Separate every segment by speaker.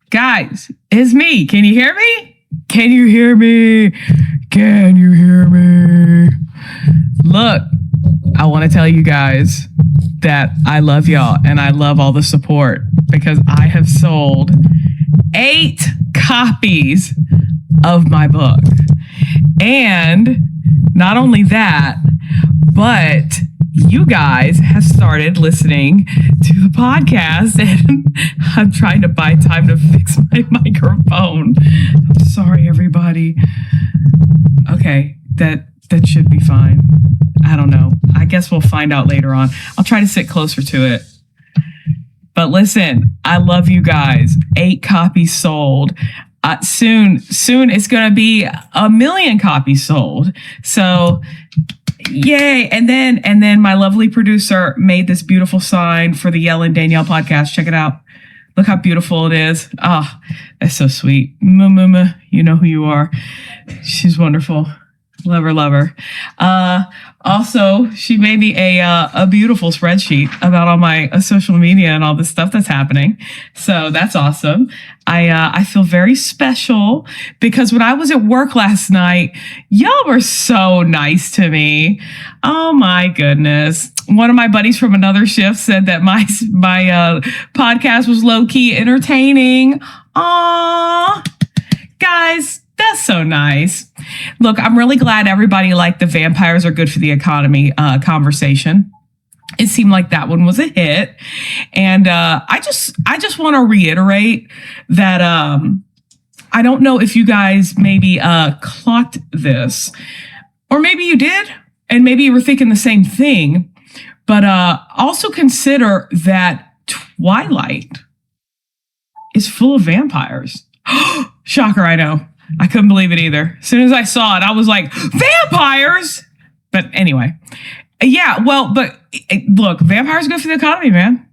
Speaker 1: Guys, it's me. Can you hear me? Can you hear me? Can you hear me? Look, I want to tell you guys that I love y'all and I love all the support because I have sold 8 copies of my book. And not only that, but you guys have started listening to the podcast, and I'm trying to buy time to fix my microphone. I'm sorry, everybody. Okay, that should be fine. I don't know. I guess we'll find out later on. I'll try to sit closer to it. But listen, I love you guys. 8 copies sold. Soon it's going to be 1 million copies sold. So yay. And then my lovely producer made this beautiful sign for the Yell and Danielle podcast. Check it out. Look how beautiful it is. Oh, that's so sweet. Mama, you know who you are. She's wonderful. Love her. Also, she made me a beautiful spreadsheet about all my social media and all the stuff that's happening. So that's awesome. I feel very special because when I was at work last night, y'all were so nice to me. Oh my goodness. One of my buddies from another shift said that my podcast was low key entertaining. Aw, guys. That's so nice. Look, I'm really glad everybody liked the vampires are good for the economy conversation. It seemed like that one was a hit. And I just want to reiterate that I don't know if you guys maybe clocked this, or maybe you did, and maybe you were thinking the same thing. But also consider that Twilight is full of vampires. Shocker, I know. I couldn't believe it either. As soon as I saw it, I was like, vampires! But anyway, yeah, well, but look, vampires are good for the economy, man.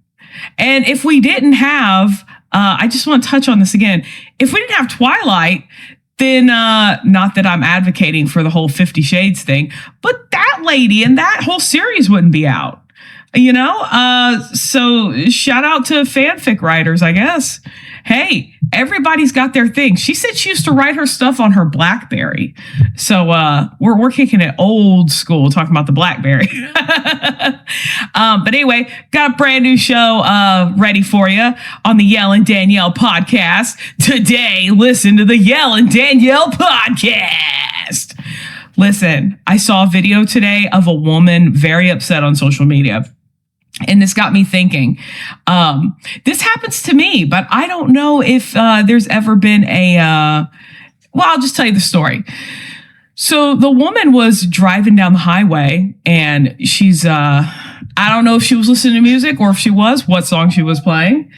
Speaker 1: And if we didn't have, I just want to touch on this again. If we didn't have Twilight, then not that I'm advocating for the whole 50 Shades thing, but that lady and that whole series wouldn't be out. You know, so shout out to fanfic writers, I guess. Hey, everybody's got their thing. She said she used to write her stuff on her BlackBerry. So we're kicking it old school, talking about the BlackBerry. But anyway, got a brand new show ready for you on the Yell and Danielle podcast. Today, listen to the Yell and Danielle podcast. Listen, I saw a video today of a woman very upset on social media. And this got me thinking, this happens to me, but I don't know if there's ever been well, I'll just tell you the story. So the woman was driving down the highway and she's, I don't know if she was listening to music or if she was, what song she was playing.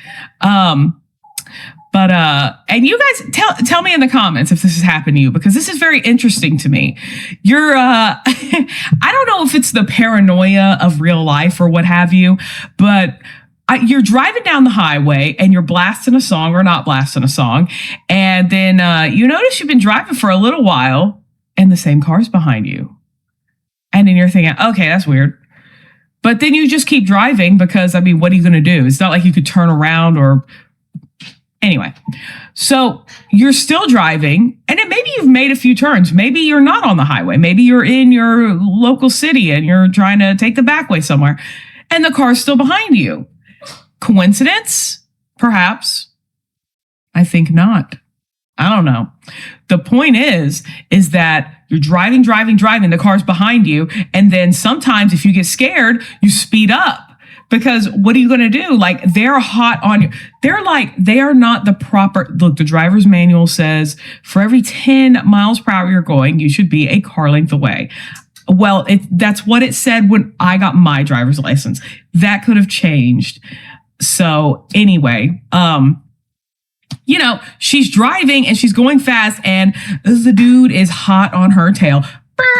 Speaker 1: But and you guys tell me in the comments if this has happened to you, because this is very interesting to me. You're, I don't know if it's the paranoia of real life or what have you, but you're driving down the highway and you're blasting a song or not blasting a song. And then you notice you've been driving for a little while and the same car's behind you. And then you're thinking, okay, that's weird. But then you just keep driving because, I mean, what are you going to do? It's not like you could turn around or... Anyway, so you're still driving and then maybe you've made a few turns. Maybe you're not on the highway. Maybe you're in your local city and you're trying to take the back way somewhere and the car's still behind you. Coincidence? Perhaps. I think not. I don't know. The point is that you're driving, the car's behind you. And then sometimes if you get scared, you speed up. Because what are you going to do? Like, they're hot on you. They are not the proper, look, the driver's manual says for every 10 miles per hour you're going, you should be a car length away. Well, that's what it said when I got my driver's license. That could have changed. So anyway, you know, she's driving and she's going fast and the dude is hot on her tail.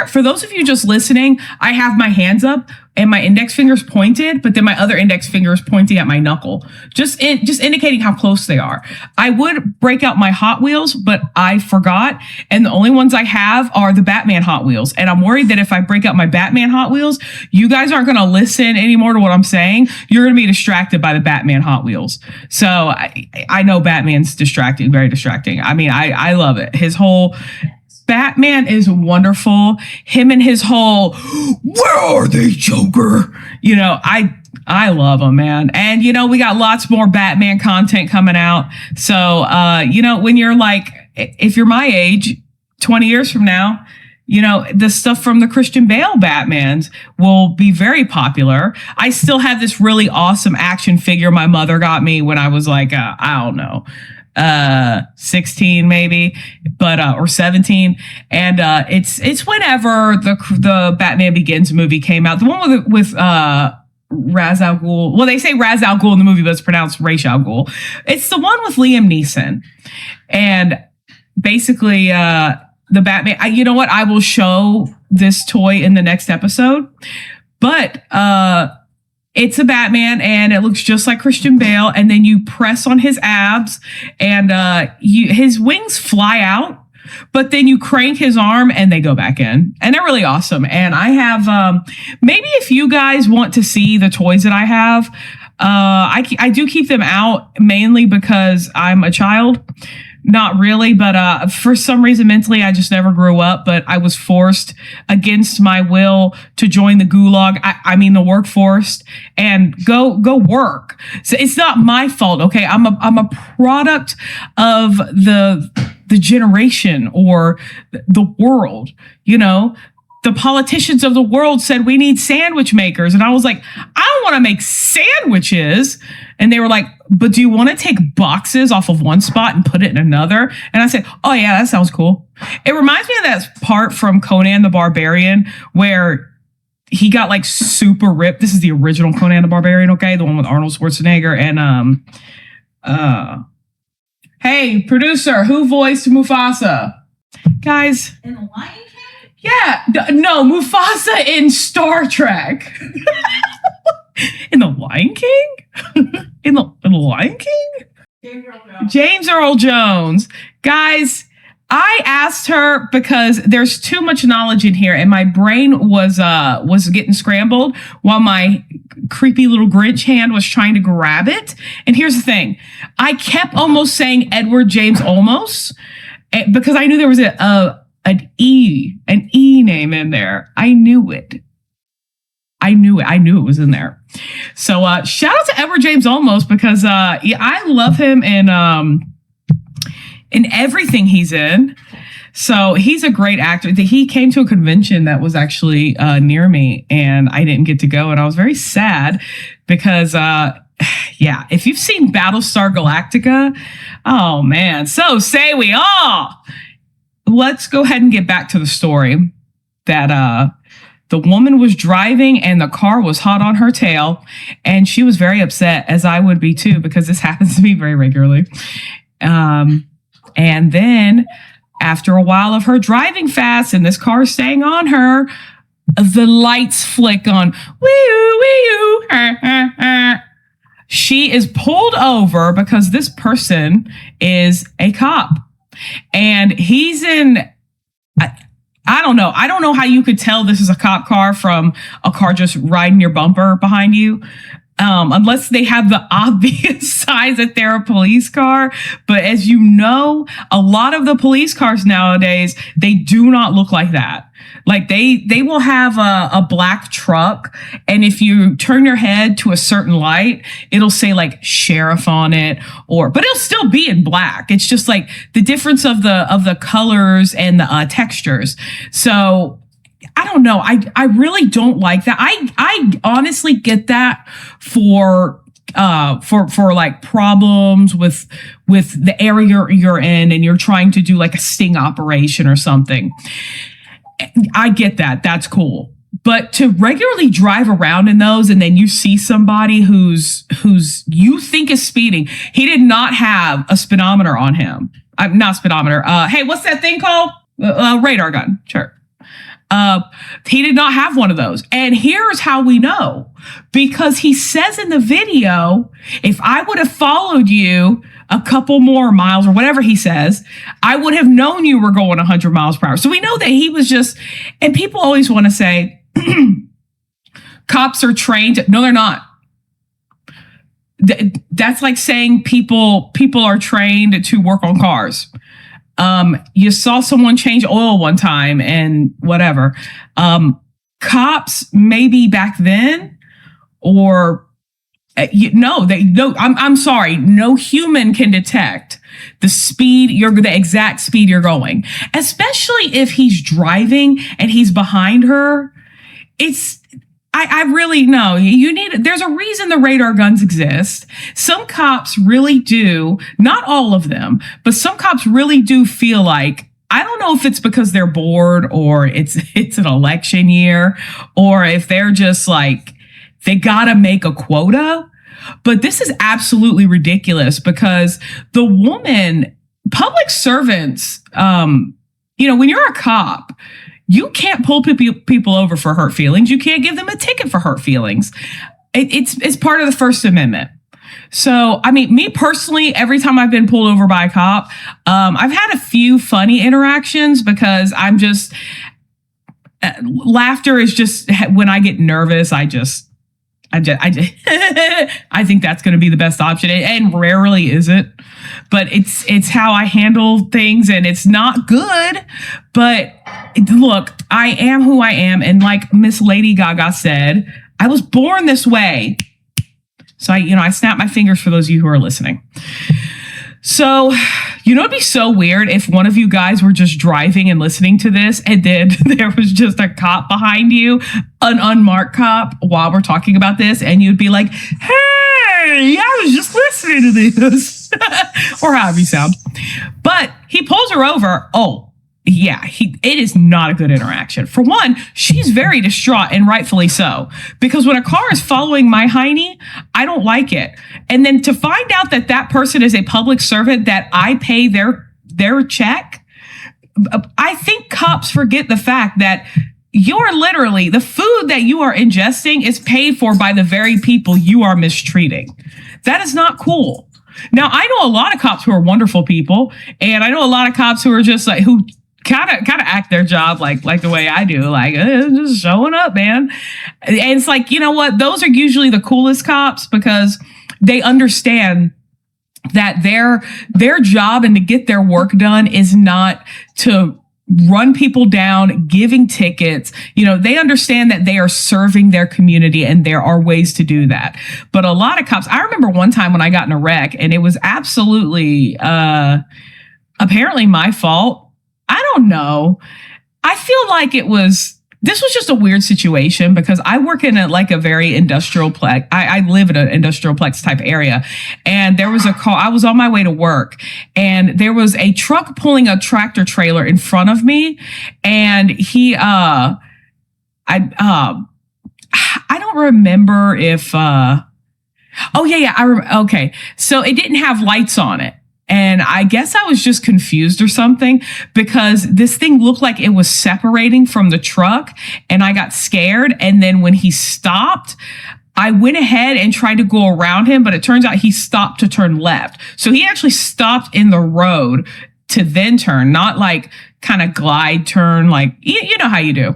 Speaker 1: For those of you just listening, I have my hands up and my index fingers pointed, but then my other index finger is pointing at my knuckle, just indicating how close they are. I would break out my Hot Wheels, but I forgot. And the only ones I have are the Batman Hot Wheels. And I'm worried that if I break out my Batman Hot Wheels, you guys aren't going to listen anymore to what I'm saying. You're going to be distracted by the Batman Hot Wheels. So I know Batman's distracting, very distracting. I mean, I love it. His whole Batman is wonderful. Him and his whole, where are they, Joker? You know, I love him, man. And, you know, we got lots more Batman content coming out. So, you know, when you're like, if you're my age, 20 years from now, you know, the stuff from the Christian Bale Batmans will be very popular. I still have this really awesome action figure my mother got me when I was like, I don't know, 16 maybe, but or 17, and it's whenever the Batman Begins movie came out, the one with Ra's al Ghul. Well, they say Ra's al Ghul in the movie, but it's pronounced Ra's al Ghul. It's the one with Liam Neeson, and basically the Batman. You know what? I will show this toy in the next episode, but it's a Batman, and it looks just like Christian Bale. And then you press on his abs, and his wings fly out. But then you crank his arm, and they go back in, and they're really awesome. And I have maybe if you guys want to see the toys that I have, I do keep them out mainly because I'm a child. Not really, but for some reason mentally, I just never grew up. But I was forced against my will to join the gulag. I mean the workforce, and go work. So it's not my fault, okay? I'm a product of the generation or the world. You know, the politicians of the world said we need sandwich makers, and I was like, I don't want to make sandwiches. And they were like, but do you want to take boxes off of one spot and put it in another? And I said, oh yeah, that sounds cool. It reminds me of that part from Conan the Barbarian where he got like super ripped. This is the original Conan the Barbarian, okay? The one with Arnold Schwarzenegger and hey, producer, who voiced Mufasa? Guys.
Speaker 2: In the Lion King?
Speaker 1: Yeah, no, Mufasa in Star Trek. In the Lion King? in the Lion King? James Earl Jones. Guys, I asked her because there's too much knowledge in here, and my brain was getting scrambled while my creepy little Grinch hand was trying to grab it. And here's the thing. I kept almost saying Edward James Olmos because I knew there was an E name in there. I knew it. I knew it was in there. So shout out to Edward James Olmos because I love him in everything he's in. So he's a great actor. He came to a convention that was actually near me, and I didn't get to go, and I was very sad because yeah, if you've seen Battlestar Galactica, oh man, so say we all. Let's go ahead and get back to the story that the woman was driving and the car was hot on her tail, and she was very upset, as I would be too, because this happens to me very regularly. And then after a while of her driving fast and this car staying on her, the lights flick on. Wee-oo, wee-oo. She is pulled over because this person is a cop. And he's in... I don't know. I don't know how you could tell this is a cop car from a car just riding your bumper behind you. Unless they have the obvious signs that they're a police car. But as you know, a lot of the police cars nowadays, they do not look like that. Like they will have a black truck, and if you turn your head to a certain light, it'll say like sheriff on it, but it'll still be in black. It's just like the difference of the colors and the textures. So I don't know. I really don't like that. I honestly get that for like problems with the area you're in, and you're trying to do like a sting operation or something. I get that. That's cool. But to regularly drive around in those, and then you see somebody who's you think is speeding. He did not have a speedometer on him. Not speedometer. Hey, what's that thing called? Radar gun. Sure. He did not have one of those. And here's how we know. Because he says in the video, if I would have followed you a couple more miles or whatever he says, I would have known you were going 100 miles per hour. So we know that he was just, and people always want to say, cops are trained. No, they're not. That's like saying people are trained to work on cars. You saw someone change oil one time and whatever. Cops maybe back then, or I'm sorry. No human can detect the exact speed you're going, especially if he's driving and he's behind her. I really know there's a reason the radar guns exist. Some cops really do, not all of them, but some cops really do feel like, I don't know if it's because they're bored or it's an election year, or if they're just like, they gotta make a quota. But this is absolutely ridiculous because the woman, public servants, when you're a cop, you can't pull people over for hurt feelings. You can't give them a ticket for hurt feelings. It's part of the First Amendment. So, I mean, me personally, every time I've been pulled over by a cop, I've had a few funny interactions because laughter is just, when I get nervous, I think that's going to be the best option, and rarely is it, but it's how I handle things, and it's not good. But look, I am who I am, and like Miss Lady Gaga said, I was born this way. So I snap my fingers for those of you who are listening. So, it'd be so weird if one of you guys were just driving and listening to this, and then there was just a cop behind you, an unmarked cop, while we're talking about this, and you'd be like, hey, I was just listening to this, or however you sound. But he pulls her over. Oh, yeah, it is not a good interaction. For one, she's very distraught, and rightfully so, because when a car is following my hiney, I don't like it. And then to find out that person is a public servant that I pay their check, I think cops forget the fact that you're literally, the food that you are ingesting is paid for by the very people you are mistreating. That is not cool. Now, I know a lot of cops who are wonderful people, and I know a lot of cops who are just like, who kind of act their job like the way I do, like just showing up, man. And it's like, you know what? Those are usually the coolest cops because they understand that their job and to get their work done is not to run people down, giving tickets. They understand that they are serving their community, and there are ways to do that. But a lot of cops, I remember one time when I got in a wreck, and it was absolutely apparently my fault. I don't know. I feel like this was just a weird situation because I work in a very industrial plex. I live in an industrial plex type area. And there was a call. I was on my way to work, and there was a truck pulling a tractor trailer in front of me. And he, I don't remember if, okay. So it didn't have lights on it. And I guess I was just confused or something because this thing looked like it was separating from the truck, and I got scared. And then when he stopped, I went ahead and tried to go around him, but it turns out he stopped to turn left. So he actually stopped in the road to then turn, not like kind of glide turn, like, you know how you do.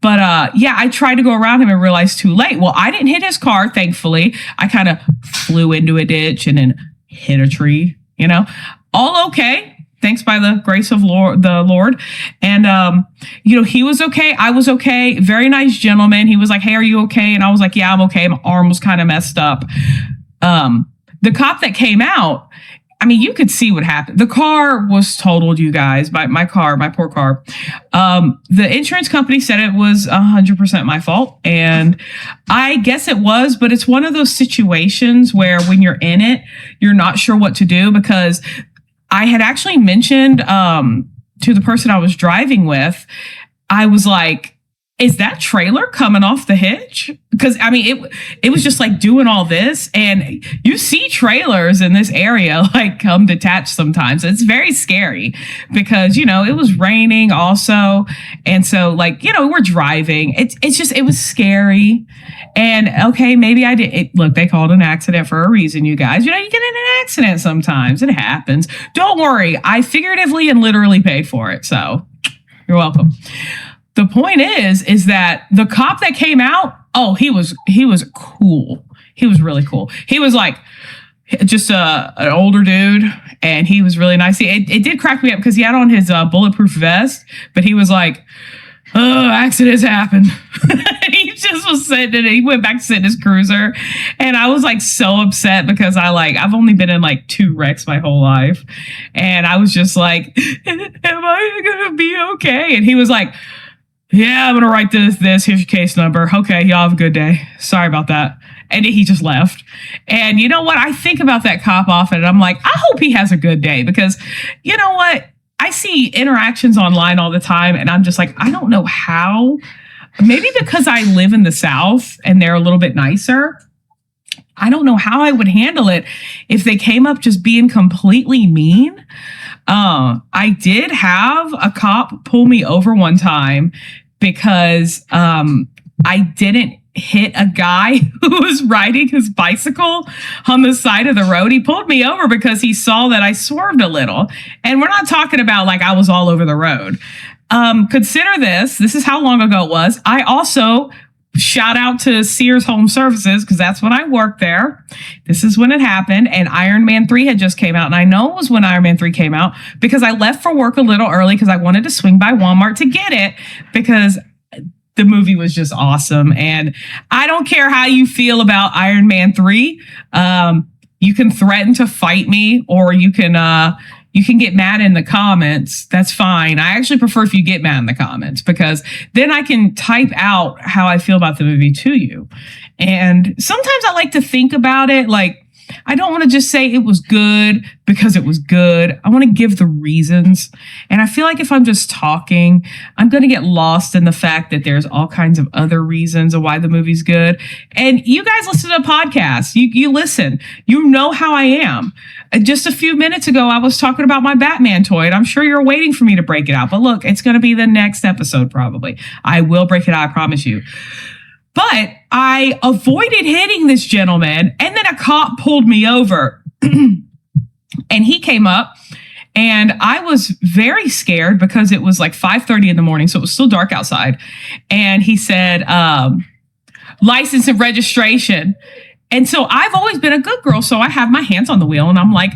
Speaker 1: But I tried to go around him and realized too late. Well, I didn't hit his car, thankfully. I kind of flew into a ditch and then hit a tree. All okay. Thanks by the grace of the Lord. And, he was okay. I was okay. Very nice gentleman. He was like, hey, are you okay? And I was like, yeah, I'm okay. My arm was kind of messed up. The cop that came out, I mean, you could see what happened. The car was totaled, you guys, by my poor car. The insurance company said it was 100% my fault. And I guess it was, but it's one of those situations where when you're in it, you're not sure what to do, because I had actually mentioned to the person I was driving with, I was like, is that trailer coming off the hitch? Because I mean, it was just like doing all this, and you see trailers in this area like come detached sometimes. It's very scary because it was raining also, and so like we're driving. It was scary, and okay, maybe I did. Look, they called an accident for a reason, you guys. You get in an accident sometimes. It happens. Don't worry, I figuratively and literally paid for it, so you're welcome. The point is that the cop that came out, he was cool. He was really cool. He was like just an older dude, and he was really nice. It did crack me up because he had on his bulletproof vest, but he was like, "Oh, accidents happen." He just was sitting in it. He went back to sit in his cruiser, and I was like so upset because I've only been in like 2 wrecks my whole life, and I was just like, "Am I gonna be okay?" And he was like, "Yeah, I'm going to write this. Here's your case number. Okay, y'all have a good day. Sorry about that." And he just left. And you know what? I think about that cop often, and I'm like, I hope he has a good day because you know what? I see interactions online all the time, and I'm just like, I don't know how. Maybe because I live in the South and they're a little bit nicer. I don't know how I would handle it if they came up just being completely mean. I did have a cop pull me over one time because I didn't hit a guy who was riding his bicycle on the side of the road. He pulled me over because he saw that I swerved a little. And we're not talking about like I was all over the road. Consider this. This is how long ago it was. I also shout out to Sears Home Services because that's when I worked there. This is when it happened. And Iron Man 3 had just came out. And I know it was when Iron Man 3 came out because I left for work a little early because I wanted to swing by Walmart to get it because the movie was just awesome. And I don't care how you feel about Iron Man 3. You can threaten to fight me, or you can get mad in the comments. That's fine. I actually prefer if you get mad in the comments because then I can type out how I feel about the movie to you. And sometimes I like to think about it. Like, I don't want to just say it was good because it was good. I want to give the reasons. And I feel like if I'm just talking, I'm going to get lost in the fact that there's all kinds of other reasons of why the movie's good. And you guys listen to podcasts. You listen. You know how I am. Just a few minutes ago, I was talking about my Batman toy, and I'm sure you're waiting for me to break it out. But look, it's going to be the next episode probably. I will break it out, I promise you. But I avoided hitting this gentleman, and then a cop pulled me over. And he came up, and I was very scared because it was like 5:30 in the morning, so it was still dark outside. And he said, license and registration. And so I've always been a good girl, so I have my hands on the wheel, and I'm like,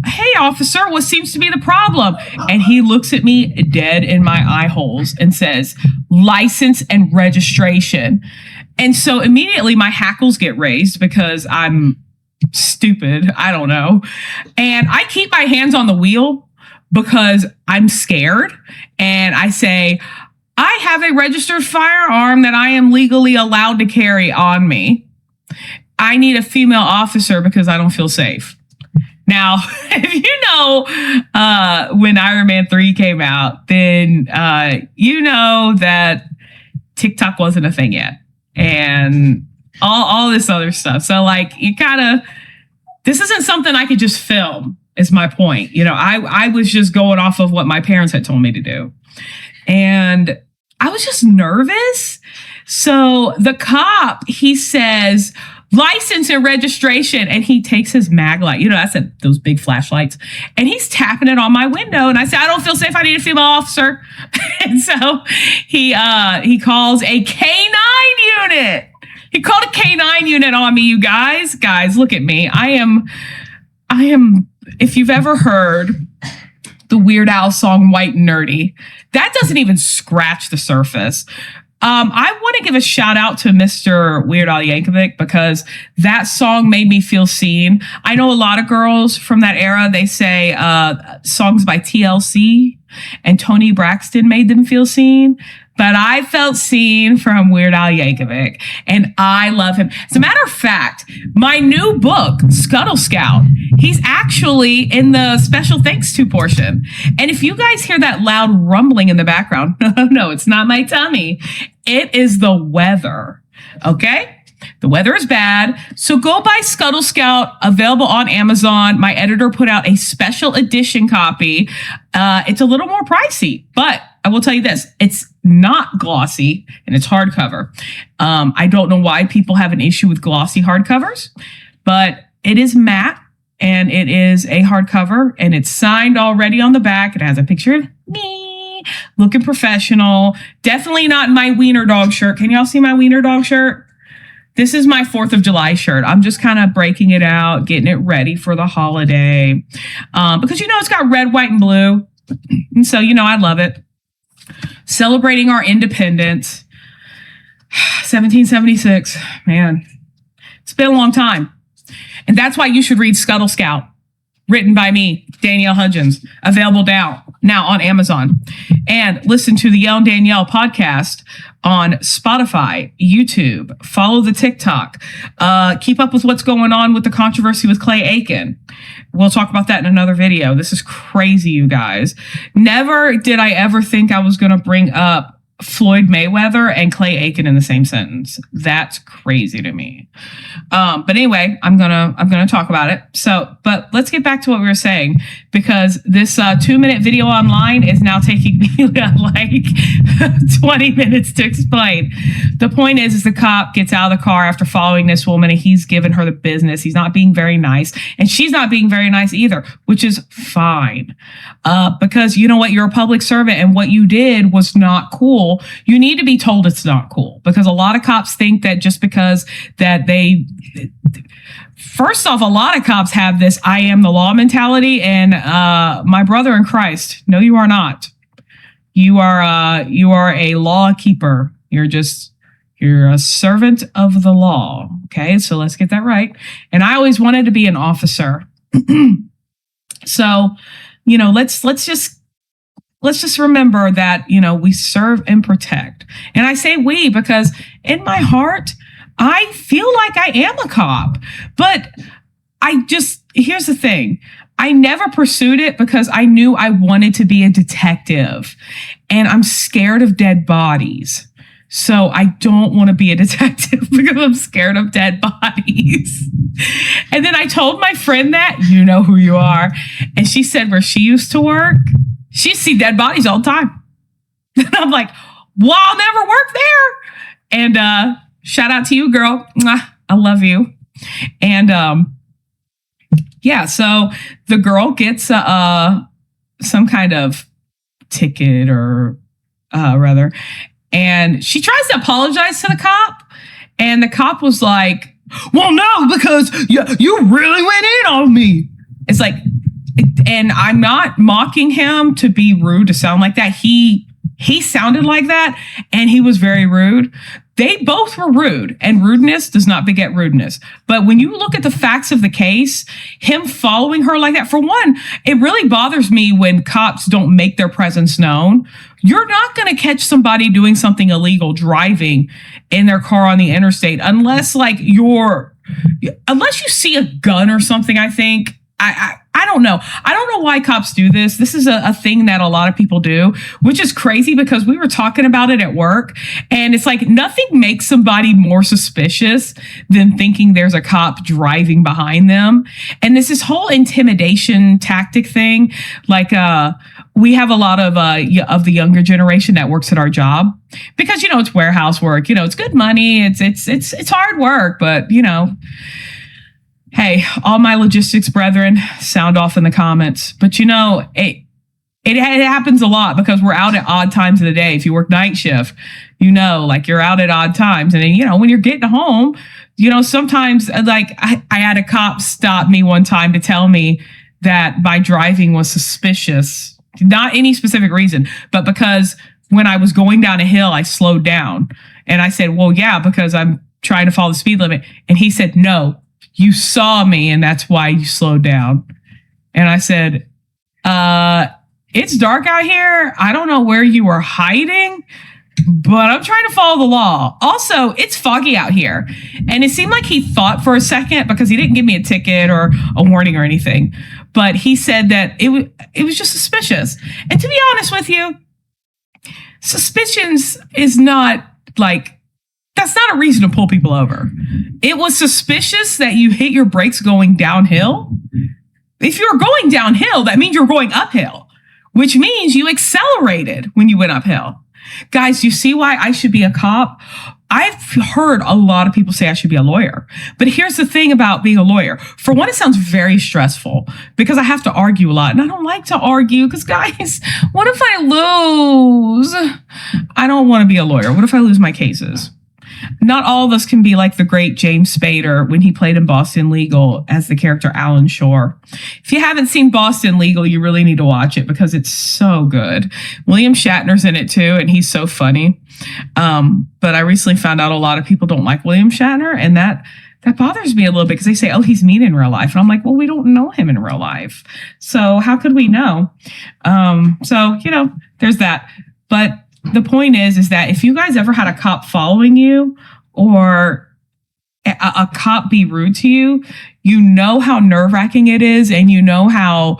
Speaker 1: "Hey, officer, what seems to be the problem?" And he looks at me dead in my eye holes and says, "License and registration." And so immediately my hackles get raised because I'm stupid. I don't know. And I keep my hands on the wheel because I'm scared. And I say, "I have a registered firearm that I am legally allowed to carry on me. I need a female officer because I don't feel safe." Now, if you know when Iron Man 3 came out, then you know that TikTok wasn't a thing yet. And all this other stuff. So like this isn't something I could just film is my point. I was just going off of what my parents had told me to do. And I was just nervous. So the cop, he says, "License and registration." And he takes his mag light, that's those big flashlights, and he's tapping it on my window. And I say, "I don't feel safe. I need a female officer." And so he calls a K9 unit. He called a K9 unit on me, you guys. Guys, look at me. I am, if you've ever heard the Weird Al song White and Nerdy, that doesn't even scratch the surface. I want to give a shout out to Mr. Weird Al Yankovic because that song made me feel seen. I know a lot of girls from that era, they say songs by TLC and Toni Braxton made them feel seen. But I felt seen from Weird Al Yankovic, and I love him. As a matter of fact, my new book, Scuttle Scout, he's actually in the special thanks to portion. And if you guys hear that loud rumbling in the background, no, it's not my tummy. It is the weather. Okay? The weather is bad. So go buy Scuttle Scout, available on Amazon. My editor put out a special edition copy. It's a little more pricey, but I will tell you this, it's not glossy and it's hardcover. I don't know why people have an issue with glossy hardcovers, but it is matte and it is a hardcover and it's signed already on the back. It has a picture of me looking professional. Definitely not my wiener dog shirt. Can y'all see my wiener dog shirt? This is my 4th of July shirt. I'm just kind of breaking it out, getting it ready for the holiday. Because, it's got red, white, and blue. And so, I love it. Celebrating our independence. 1776. Man, it's been a long time. And that's why you should read Scuttle Scout. Written by me, Danielle Hudgens. Available now on Amazon. And listen to the Yell and Danielle podcast on Spotify, YouTube. Follow the TikTok. Keep up with what's going on with the controversy with Clay Aiken. We'll talk about that in another video. This is crazy, you guys. Never did I ever think I was going to bring up Floyd Mayweather and Clay Aiken in the same sentence. That's crazy to me. But anyway, I'm gonna talk about it. But let's get back to what we were saying, because this 2-minute video online is now taking me like 20 minutes to explain. The point is the cop gets out of the car after following this woman and he's giving her the business. He's not being very nice and she's not being very nice either, which is fine. Because you know what? You're a public servant and what you did was not cool. You need to be told it's not cool, because a lot of cops think that just because that first off, a lot of cops have this I am the law mentality, and my brother in Christ, no, you are not. You are a law keeper. You're a servant of the law. Okay, so let's get that right. And I always wanted to be an officer. So, let's just remember that, we serve and protect. And I say we because in my heart, I feel like I am a cop. But here's the thing. I never pursued it because I knew I wanted to be a detective. And I'm scared of dead bodies. So I don't want to be a detective because I'm scared of dead bodies. And then I told my friend that, you know who you are. And she said where she used to work, she see dead bodies all the time. And I'm like, well, I'll never work there. And shout out to you, girl. Mwah, I love you. And so the girl gets some kind of ticket or rather. And she tries to apologize to the cop. And the cop was like, well, no, because you really went in on me. It's like, and I'm not mocking him to be rude, to sound like that. He sounded like that, and he was very rude. They both were rude, and rudeness does not beget rudeness. But when you look at the facts of the case, him following her like that, for one, it really bothers me when cops don't make their presence known. You're not going to catch somebody doing something illegal driving in their car on the interstate unless you see a gun or something, I think. I don't know. I don't know why cops do this. This is a thing that a lot of people do, which is crazy because we were talking about it at work. And it's like nothing makes somebody more suspicious than thinking there's a cop driving behind them. And this whole intimidation tactic thing, like we have a lot of the younger generation that works at our job because, it's warehouse work. It's good money. It's hard work, but, hey, all my logistics brethren, sound off in the comments. But it happens a lot because we're out at odd times of the day. If you work night shift, like you're out at odd times. And then, when you're getting home, sometimes like I had a cop stop me one time to tell me that my driving was suspicious. Not any specific reason, but because when I was going down a hill, I slowed down. And I said, well, yeah, because I'm trying to follow the speed limit. And he said, no. You saw me and that's why you slowed down. And I said, it's dark out here. I don't know where you were hiding, but I'm trying to follow the law. Also, it's foggy out here. And it seemed like he thought for a second because he didn't give me a ticket or a warning or anything. But he said that it was just suspicious. And to be honest with you, suspicions is not like, that's not a reason to pull people over. It was suspicious that you hit your brakes going downhill. If you're going downhill, that means you're going uphill, which means you accelerated when you went uphill. Guys, you see why I should be a cop? I've heard a lot of people say I should be a lawyer. But here's the thing about being a lawyer. For one, it sounds very stressful because I have to argue a lot. And I don't like to argue because, guys, what if I lose? I don't want to be a lawyer. What if I lose my cases? Not all of us can be like the great James Spader when he played in Boston Legal as the character Alan Shore. If you haven't seen Boston Legal, you really need to watch it because it's so good. William Shatner's in it too, and he's so funny. But I recently found out a lot of people don't like William Shatner, and that bothers me a little bit because they say, oh, he's mean in real life. And I'm like, well, we don't know him in real life. So how could we know? There's that. But the point is that if you guys ever had a cop following you or a cop be rude to you, you know how nerve-wracking it is. And you know how,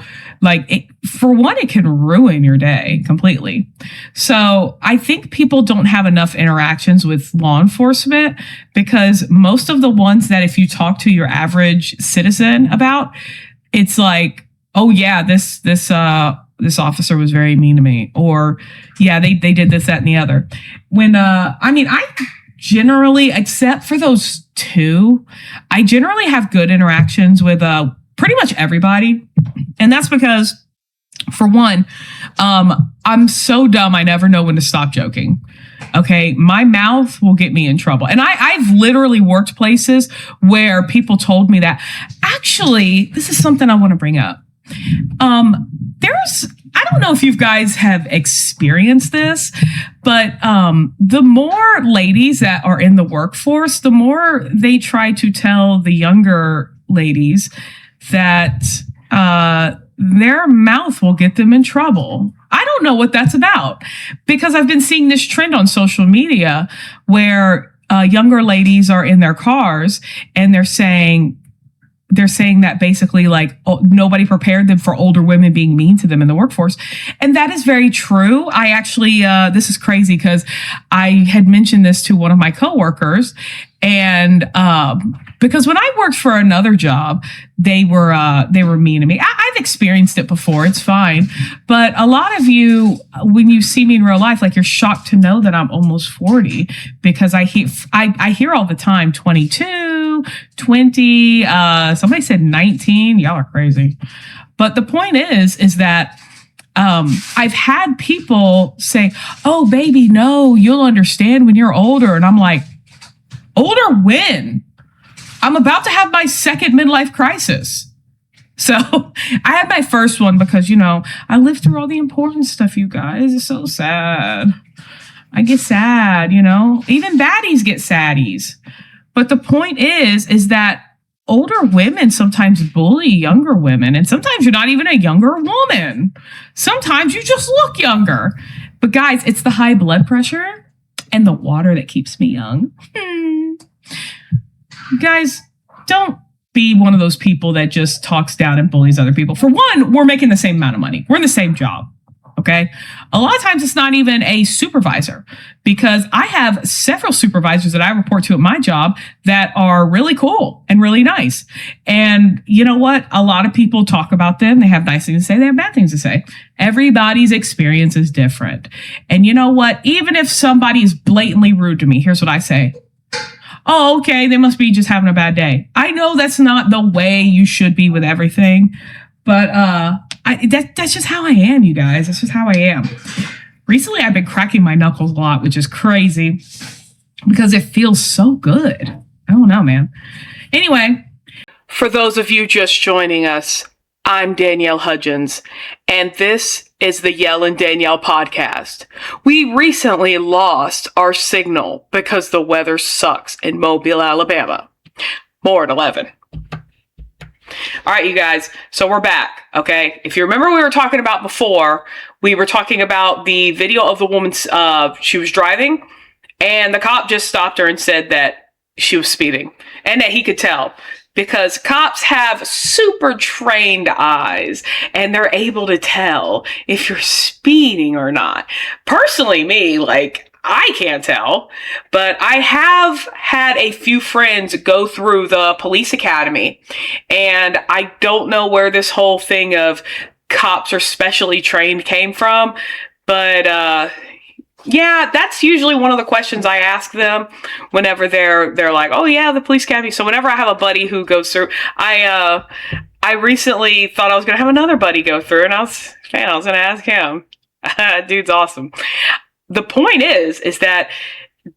Speaker 1: for one, it can ruin your day completely. So I think people don't have enough interactions with law enforcement because most of the ones that if you talk to your average citizen about, it's like, oh yeah, this officer was very mean to me, or yeah, they did this, that, and the other. I generally, except for those two, I generally have good interactions with pretty much everybody. And that's because, for one, I'm so dumb, I never know when to stop joking. Okay, my mouth will get me in trouble. And I've literally worked places where people told me that. Actually, this is something I want to bring up. I don't know if you guys have experienced this, but the more ladies that are in the workforce, the more they try to tell the younger ladies that their mouth will get them in trouble. I don't know what that's about because I've been seeing this trend on social media where younger ladies are in their cars and they're saying that basically nobody prepared them for older women being mean to them in the workforce. And that is very true. I actually, this is crazy because I had mentioned this to one of my coworkers and, because when I worked for another job, they were mean to me. I've experienced it before. It's fine. But a lot of you, when you see me in real life, you're shocked to know that I'm almost 40 because I hear all the time 22, 20, somebody said 19. Y'all are crazy. But the point is that I've had people say, oh, baby, no, you'll understand when you're older. And I'm like, older when? I'm about to have my second midlife crisis. So I had my first one because, I lived through all the important stuff, you guys. It's so sad. I get sad, even baddies get saddies. But the point is that older women sometimes bully younger women. And sometimes you're not even a younger woman. Sometimes you just look younger. But guys, it's the high blood pressure and the water that keeps me young. Guys, don't be one of those people that just talks down and bullies other people. For one, we're making the same amount of money. We're in the same job. Okay. A lot of times it's not even a supervisor because I have several supervisors that I report to at my job that are really cool and really nice. And you know what? A lot of people talk about them. They have nice things to say. They have bad things to say. Everybody's experience is different. And you know what? Even if somebody is blatantly rude to me, here's what I say. Oh, okay, they must be just having a bad day. I know that's not the way you should be with everything, but that's just how I am, you guys. That's just how I am. Recently, I've been cracking my knuckles a lot, which is crazy because it feels so good. I don't know, man. Anyway, for those of you just joining us, I'm Danielle Hudgens, and this is the Yell and Danielle podcast. We recently lost our signal because the weather sucks in Mobile, Alabama. More at 11. All right, you guys. So we're back, okay? If you remember we were talking about before, we were talking about the video of the woman, she was driving, and the cop just stopped her and said that she was speeding, and that he could tell. Because cops have super trained eyes and they're able to tell if you're speeding or not. Personally, me, I can't tell, but I have had a few friends go through the police academy, and I don't know where this whole thing of cops are specially trained came from, but yeah, that's usually one of the questions I ask them whenever they're like, "Oh yeah, the police academy." So whenever I have a buddy who goes through, I recently thought I was gonna have another buddy go through, and I was gonna ask him. Dude's awesome. The point is that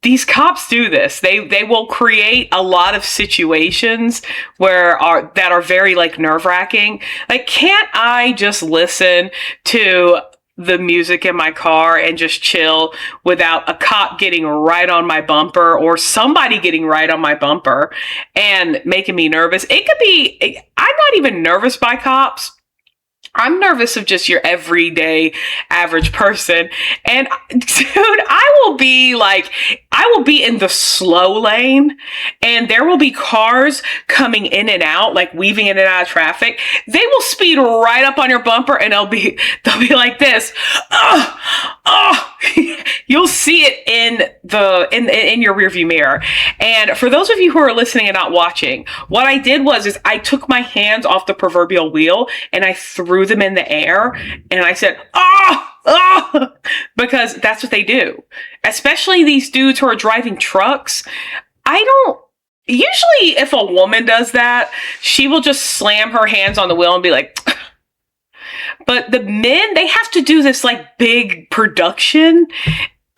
Speaker 1: these cops do this. They will create a lot of situations that are very like nerve-wracking. Like, can't I just listen to the music in my car and just chill without a cop getting right on my bumper or somebody getting right on my bumper and making me nervous? It could be, I'm not even nervous by cops. I'm nervous of just your everyday average person. And dude, I will be in the slow lane, and there will be cars coming in and out, like weaving in and out of traffic. They will speed right up on your bumper, and they'll be like this. You'll see it in your rearview mirror. And for those of you who are listening and not watching, what I did is I took my hands off the proverbial wheel and I threw them in the air, and I said, because that's what they do. Especially these dudes who are driving trucks. Usually if a woman does that, she will just slam her hands on the wheel and be like, but the men, they have to do this like big production.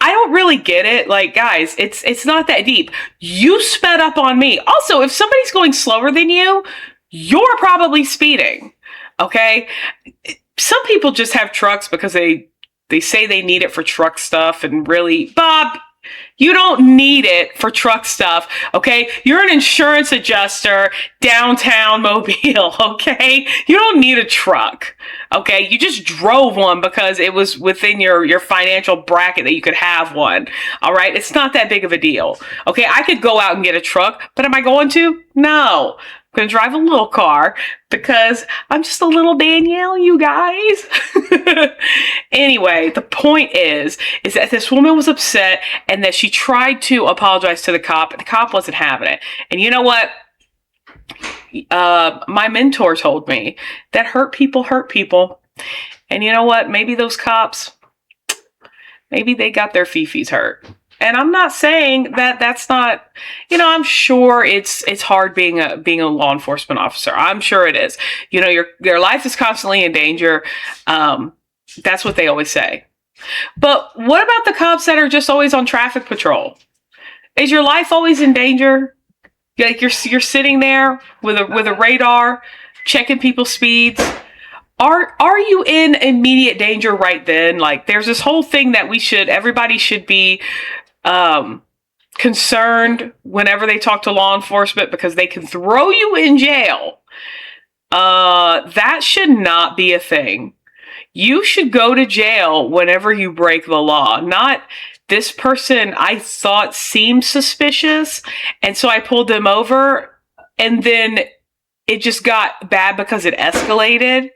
Speaker 1: I don't really get it. Like, guys, it's not that deep. You sped up on me. Also, if somebody's going slower than you, you're probably speeding. Okay? Some people just have trucks because they say they need it for truck stuff, and really, Bob, you don't need it for truck stuff, okay? You're an insurance adjuster downtown Mobile, okay? You don't need a truck, okay? You just drove one because it was within your financial bracket that you could have one, all right? It's not that big of a deal, okay? I could go out and get a truck, but am I going to? No. I'm going to drive a little car because I'm just a little Danielle, you guys. Anyway, the point is that this woman was upset and that she tried to apologize to the cop, and the cop wasn't having it. And you know what? My mentor told me that hurt people. And you know what? Maybe those cops, maybe they got their fifis hurt. And I'm not saying that that's not, I'm sure it's hard being a law enforcement officer. I'm sure it is. Your life is constantly in danger. That's what they always say. But what about the cops that are just always on traffic patrol? Is your life always in danger? Like you're sitting there with a radar, checking people's speeds. Are you in immediate danger right then? Like, there's this whole thing that everybody should be concerned whenever they talk to law enforcement because they can throw you in jail. That should not be a thing. You should go to jail whenever you break the law. Not, this person I thought seemed suspicious, and so I pulled them over, and then it just got bad because it escalated.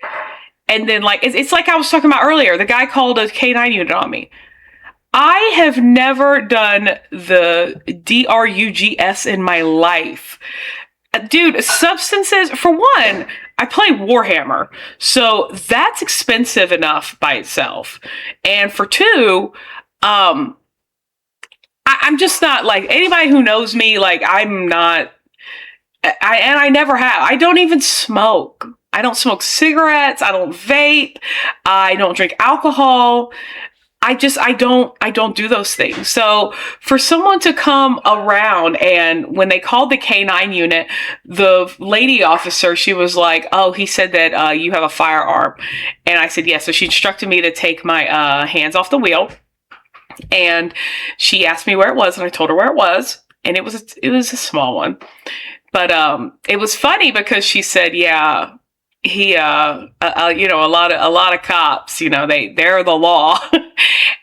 Speaker 1: And then, like, it's like I was talking about earlier. The guy called a K9 unit on me. I have never done the DRUGS in my life. Dude, substances, for one, I play Warhammer, so that's expensive enough by itself. And for two, I'm just not, like, anybody who knows me, like, I'm not, I never have. I don't even smoke. I don't smoke cigarettes. I don't vape. I don't drink alcohol. I don't do those things. So for someone to come around, and when they called the K9 unit, the lady officer, she was like, "Oh, he said that you have a firearm." And I said, "Yes." So she instructed me to take my hands off the wheel. And she asked me where it was, and I told her where it was. And it was a small one. But it was funny because she said, "Yeah, he a lot of cops, they're the law."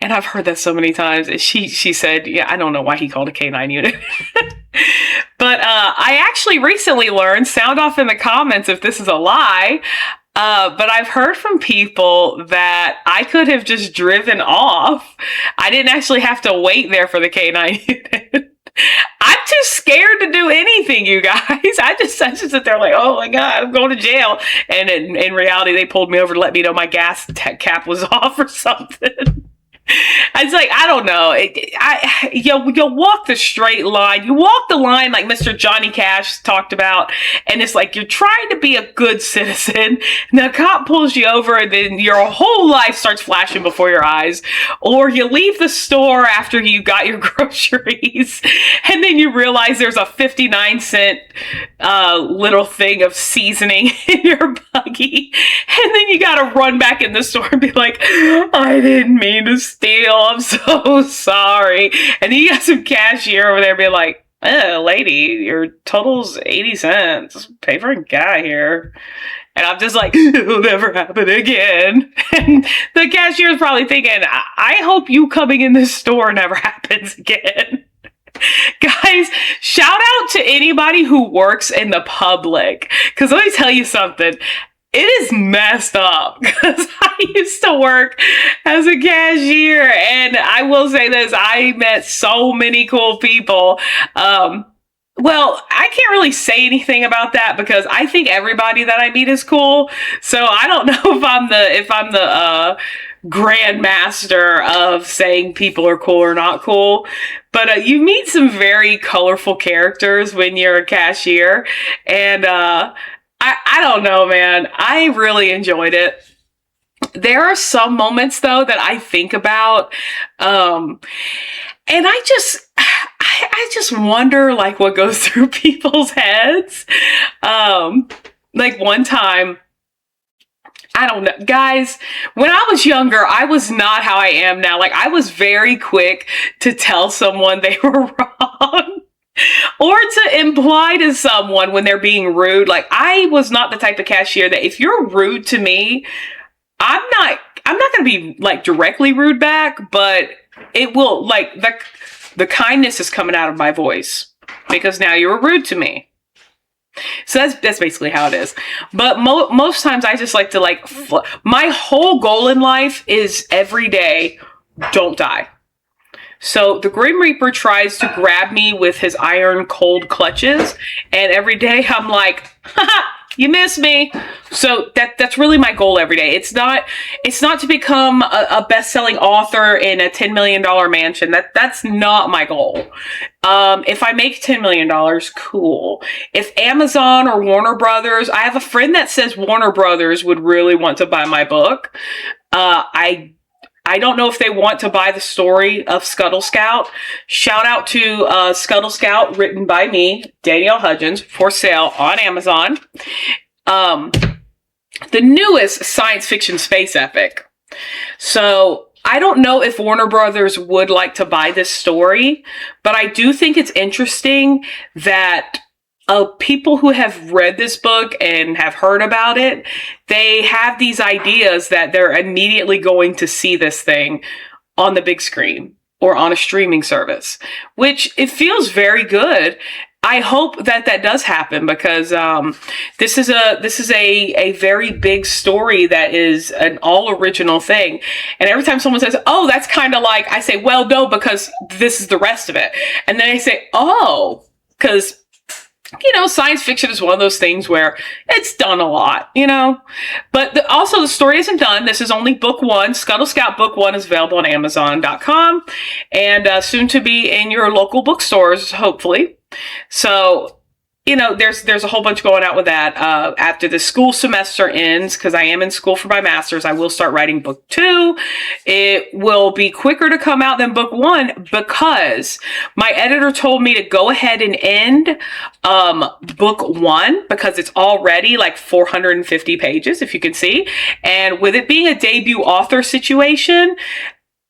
Speaker 1: And I've heard that so many times. And she said, "Yeah, I don't know why he called a K9 unit." But I actually recently learned, sound off in the comments if this is a lie, But I've heard from people that I could have just driven off. I didn't actually have to wait there for the K9 unit. I'm too scared to do anything, you guys. I just sit there like, oh my God, I'm going to jail. And in reality, they pulled me over to let me know my gas cap was off or something. It's like, I don't know. You'll walk the straight line. You walk the line like Mr. Johnny Cash talked about. And it's like you're trying to be a good citizen. And the cop pulls you over and then your whole life starts flashing before your eyes. Or you leave the store after you got your groceries. And then you realize there's a 59-cent little thing of seasoning in your buggy. And then you got to run back in the store and be like, I didn't mean to steal. I'm so sorry. And then you got some cashier over there being like, lady, your total's 80 cents. Pay for a guy here. And I'm just like, it'll never happen again. And the cashier's probably thinking, I hope you coming in this store never happens again. Guys, shout out to anybody who works in the public. Because let me tell you something. It is messed up because I used to work as a cashier, and I will say this, I met so many cool people. Well, I can't really say anything about that because I think everybody that I meet is cool. So I don't know if I'm the grandmaster of saying people are cool or not cool. But you meet some very colorful characters when you're a cashier, and I don't know, man. I really enjoyed it. There are some moments though that I think about, and I just wonder like what goes through people's heads. Like one time, I don't know, guys, when I was younger, I was not how I am now. Like I was very quick to tell someone they were wrong. Or to imply to someone when they're being rude. Like I was not the type of cashier that if you're rude to me, I'm not going to be like directly rude back, but it will like the kindness is coming out of my voice because now you're rude to me. So that's basically how it is. But most times I just like to my whole goal in life is every day, don't die. So the Grim Reaper tries to grab me with his iron cold clutches, and every day I'm like, haha, you missed me. So that's really my goal every day. It's not to become a best-selling author in a $10 million mansion. That's not my goal. If I make $10 million, cool. If Amazon or Warner Brothers, I have a friend that says Warner Brothers would really want to buy my book. I don't know if they want to buy the story of Scuttle Scout. Shout out to Scuttle Scout, written by me, Danielle Hudgens, for sale on Amazon. The newest science fiction space epic. So I don't know if Warner Brothers would like to buy this story, but I do think it's interesting that people who have read this book and have heard about it, they have these ideas that they're immediately going to see this thing on the big screen or on a streaming service, which it feels very good. I hope that does happen because this is a very big story that is an all original thing. And every time someone says, "Oh, that's kind of like," I say, "Well, no, because this is the rest of it." And then they say, "Oh, because." Science fiction is one of those things where it's done a lot, But also the story isn't done. This is only book one. Scuttle Scout book one is available on Amazon.com and soon to be in your local bookstores, hopefully. So, there's a whole bunch going out with that. After the school semester ends, because I am in school for my master's, I will start writing book two. It will be quicker to come out than book one because my editor told me to go ahead and end book one because it's already like 450 pages, if you can see. And with it being a debut author situation,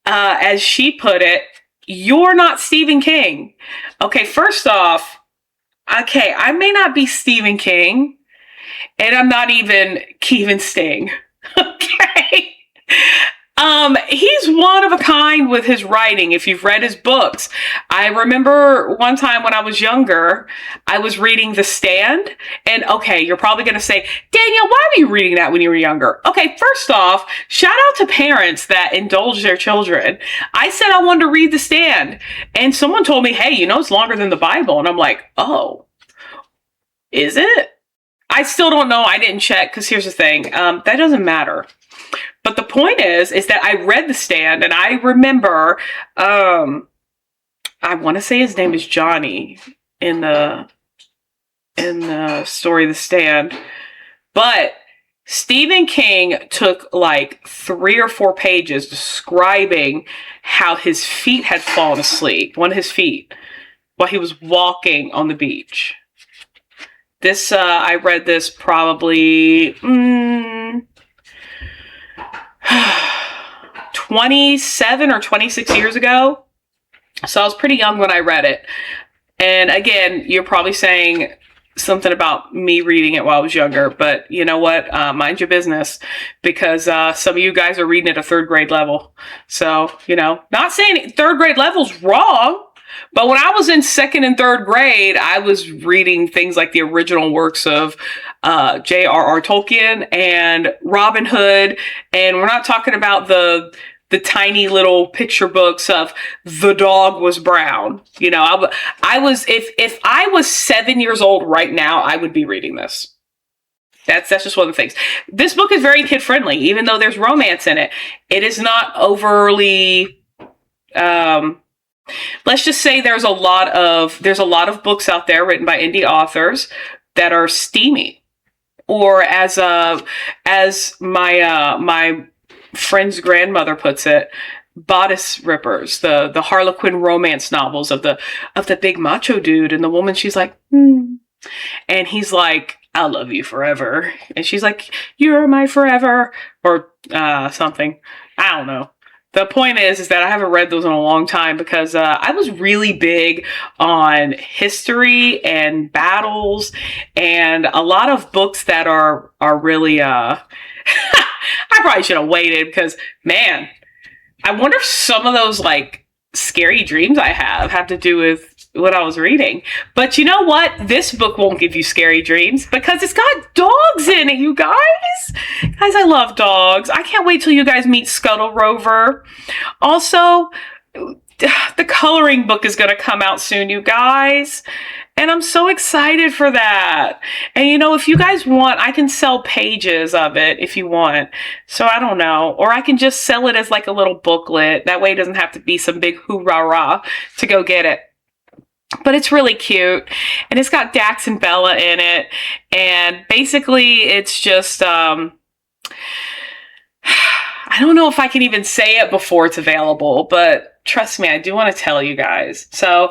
Speaker 1: as she put it, you're not Stephen King. Okay, first off, okay, I may not be Stephen King, and I'm not even Kevin Sting. Okay. He's one of a kind with his writing. If you've read his books, I remember one time when I was younger, I was reading The Stand. And okay, you're probably going to say, Danielle, why were you reading that when you were younger? Okay, first off, shout out to parents that indulge their children. I said I wanted to read The Stand, and someone told me, hey, you know, it's longer than the Bible. And I'm like, oh, is it? I still don't know. I didn't check, because here's the thing. That doesn't matter. But the point is that I read The Stand, and I remember, I want to say his name is Johnny in the story The Stand. But Stephen King took like 3 or 4 pages describing how his feet had fallen asleep, one of his feet, while he was walking on the beach. This, I read this probably 27 or 26 years ago. So I was pretty young when I read it. And again, you're probably saying something about me reading it while I was younger, but you know what? Mind your business, because some of you guys are reading at a 3rd grade level. So, you know, not saying 3rd grade level's wrong, but when I was in 2nd and 3rd grade, I was reading things like the original works of J.R.R. Tolkien and Robin Hood. And we're not talking about the tiny little picture books of The Dog Was Brown. You know, I was, if I was 7 years old right now, I would be reading this. That's just one of the things. This book is very kid friendly, even though there's romance in it. It is not overly, let's just say there's a lot of books out there written by indie authors that are steamy, or as my friend's grandmother puts it, bodice rippers, the Harlequin romance novels of the big macho dude, and the woman, she's like, and he's like, I'll love you forever, and she's like, you're my forever, or something. I don't know. The point is that I haven't read those in a long time, because I was really big on history and battles, and a lot of books that are really I probably should have waited, because man, I wonder if some of those like scary dreams I have to do with what I was reading. But you know what? This book won't give you scary dreams, because it's got dogs in it, you guys. Guys, I love dogs. I can't wait till you guys meet Scuttle Rover. Also, the coloring book is going to come out soon, you guys. And I'm so excited for that. And you know, if you guys want, I can sell pages of it if you want. So I don't know. Or I can just sell it as like a little booklet. That way it doesn't have to be some big hoorah to go get it. But it's really cute. And it's got Dax and Bella in it. And basically it's just, I don't know if I can even say it before it's available, but trust me, I do want to tell you guys. So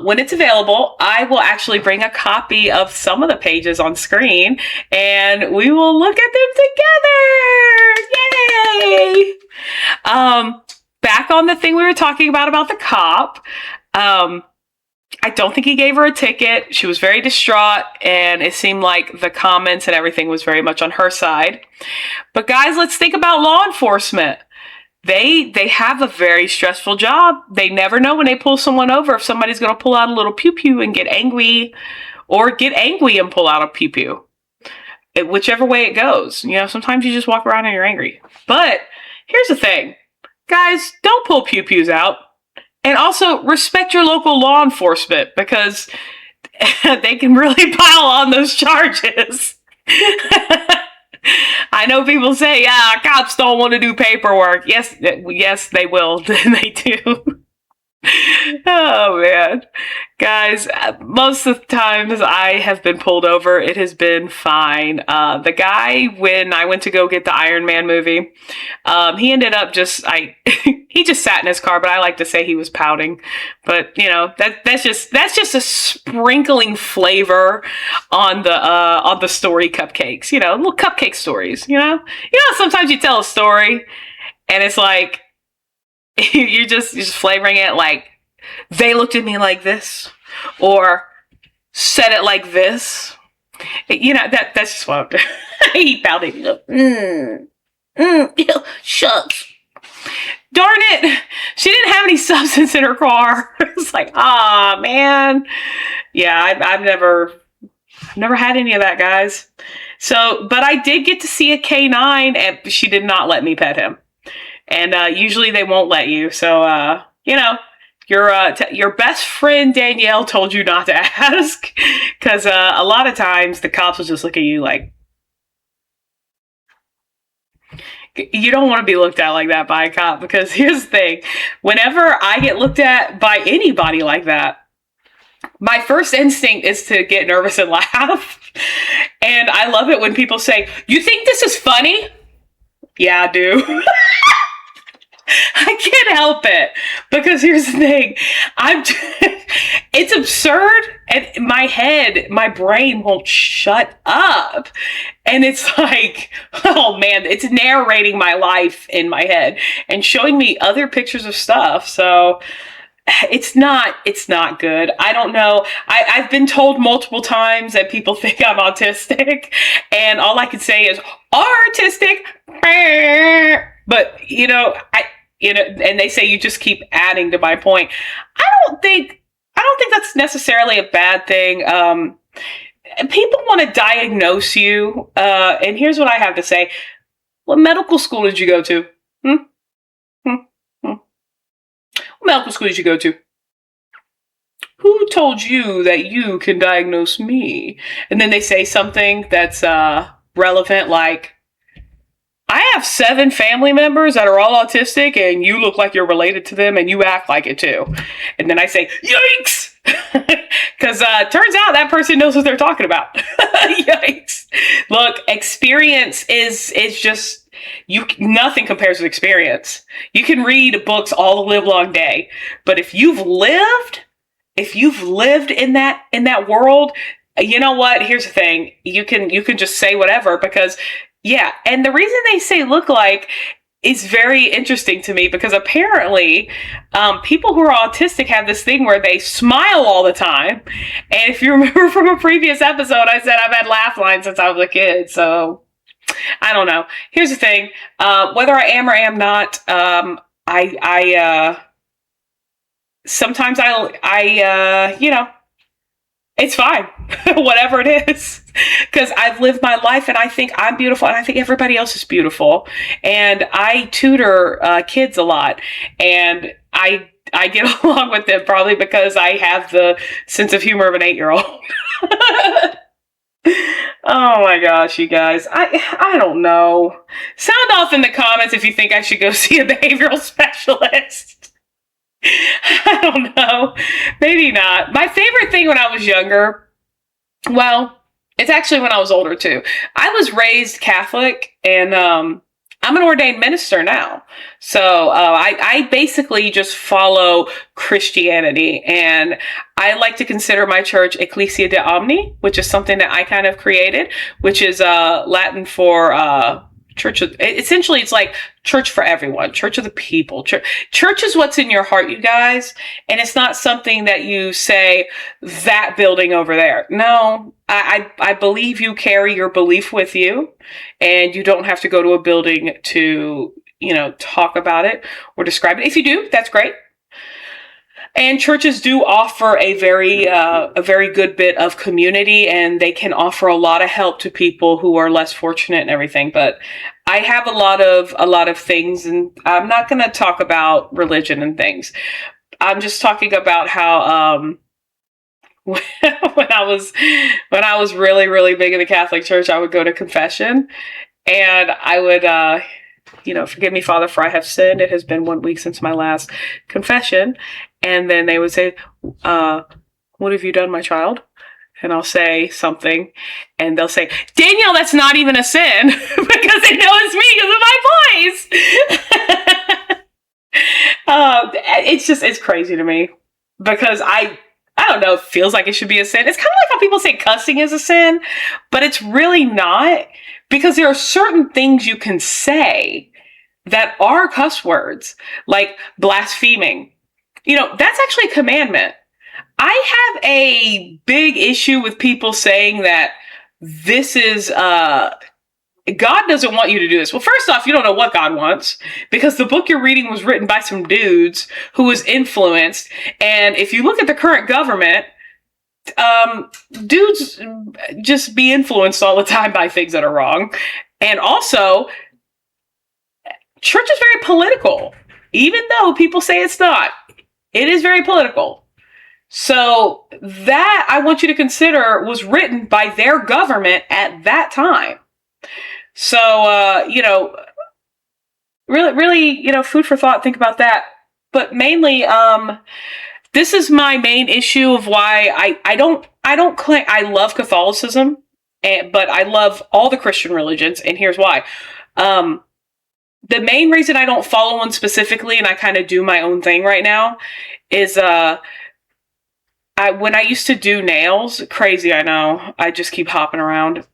Speaker 1: when it's available, I will actually bring a copy of some of the pages on screen, and we will look at them together. Yay! Back on the thing we were talking about the cop. I don't think he gave her a ticket. She was very distraught, and it seemed like the comments and everything was very much on her side. But guys, let's think about law enforcement. They have a very stressful job. They never know when they pull someone over if somebody's going to pull out a little pew-pew and get angry, or get angry and pull out a pew-pew. Whichever way it goes. You know, sometimes you just walk around and you're angry. But here's the thing. Guys, don't pull pew-pews out. And also, respect your local law enforcement, because they can really pile on those charges. I know people say, yeah, cops don't want to do paperwork. Yes, they will. They do. Oh, man. Guys, most of the times I have been pulled over, it has been fine. The guy, when I went to go get the Iron Man movie, he ended up he just sat in his car, but I like to say he was pouting. But, you know, that's just a sprinkling flavor on the story cupcakes. You know, little cupcake stories, you know? Sometimes you tell a story and it's like, you're just flavoring it like, they looked at me like this, or said it like this. You know, that's just what I'm doing. He pouted. He goes, shucks.
Speaker 2: Darn it. She didn't have any substance in her car. It's like, man. Yeah, I've never had any of that, guys. So, but I did get to see a canine, and she did not let me pet him. And usually they won't let you. So, your best friend Danielle told you not to ask, because a lot of times the cops will just look at you like, you don't want to be looked at like that by a cop. Because here's the thing, whenever I get looked at by anybody like that, my first instinct is to get nervous and laugh. And I love it when people say, "You think this is funny?" Yeah, I do. I can't help it, because here's the thing, it's absurd, and my brain won't shut up, and it's like, oh man, it's narrating my life in my head and showing me other pictures of stuff. So it's not good. I don't know. I've been told multiple times that people think I'm autistic, and all I can say is artistic. But and they say you just keep adding to my point. I don't think that's necessarily a bad thing. People want to diagnose you, and here's what I have to say. What medical school did you go to? What medical school did you go to? Who told you that you can diagnose me? And then they say something that's relevant, like, I have 7 family members that are all autistic, and you look like you're related to them, and you act like it too. And then I say, yikes! Because turns out that person knows what they're talking about. Yikes! Look, experience is just, nothing compares with experience. You can read books all the live long day, but if you've lived in that world, you know what? Here's the thing: you can just say whatever, because. Yeah, and the reason they say look like is very interesting to me, because apparently people who are autistic have this thing where they smile all the time. And if you remember from a previous episode, I said I've had laugh lines since I was a kid. So I don't know. Here's the thing. Whether I am or am not, sometimes it's fine, whatever it is, because I've lived my life, and I think I'm beautiful, and I think everybody else is beautiful. And I tutor kids a lot, and I get along with them probably because I have the sense of humor of an 8-year-old. Oh my gosh, you guys. I don't know. Sound off in the comments if you think I should go see a behavioral specialist. I don't know. Maybe not. My favorite thing when I was younger, well, it's actually when I was older too. I was raised Catholic, and I'm an ordained minister now. So I basically just follow Christianity, and I like to consider my church Ecclesia de Omni, which is something that I kind of created, which is Latin for church. Essentially, it's like church for everyone, church of the people. Church is what's in your heart, you guys. And it's not something that you say, that building over there. No, I believe you carry your belief with you, and you don't have to go to a building to, talk about it or describe it. If you do, that's great. And churches do offer a very good bit of community, and they can offer a lot of help to people who are less fortunate and everything. But I have a lot of things, and I'm not going to talk about religion and things. I'm just talking about how when I was really, really big in the Catholic Church, I would go to confession, and I would forgive me, Father, for I have sinned. It has been 1 week since my last confession. And then they would say, what have you done, my child? And I'll say something, and they'll say, Danielle, that's not even a sin, because they know it's me because of my voice. It's crazy to me, because I don't know, it feels like it should be a sin. It's kind of like how people say cussing is a sin, but it's really not, because there are certain things you can say that are cuss words, like blaspheming. That's actually a commandment. I have a big issue with people saying that this is God doesn't want you to do this. Well, first off, you don't know what God wants, because the book you're reading was written by some dudes who was influenced. And if you look at the current government, dudes just be influenced all the time by things that are wrong. And also, church is very political, even though people say it's not. It is very political. So that, I want you to consider, was written by their government at that time. So, really, food for thought. Think about that. But mainly, this is my main issue of why I don't claim I love Catholicism, but I love all the Christian religions, and here's why. The main reason I don't follow one specifically, and I kind of do my own thing right now, is when I used to do nails, crazy, I know, I just keep hopping around.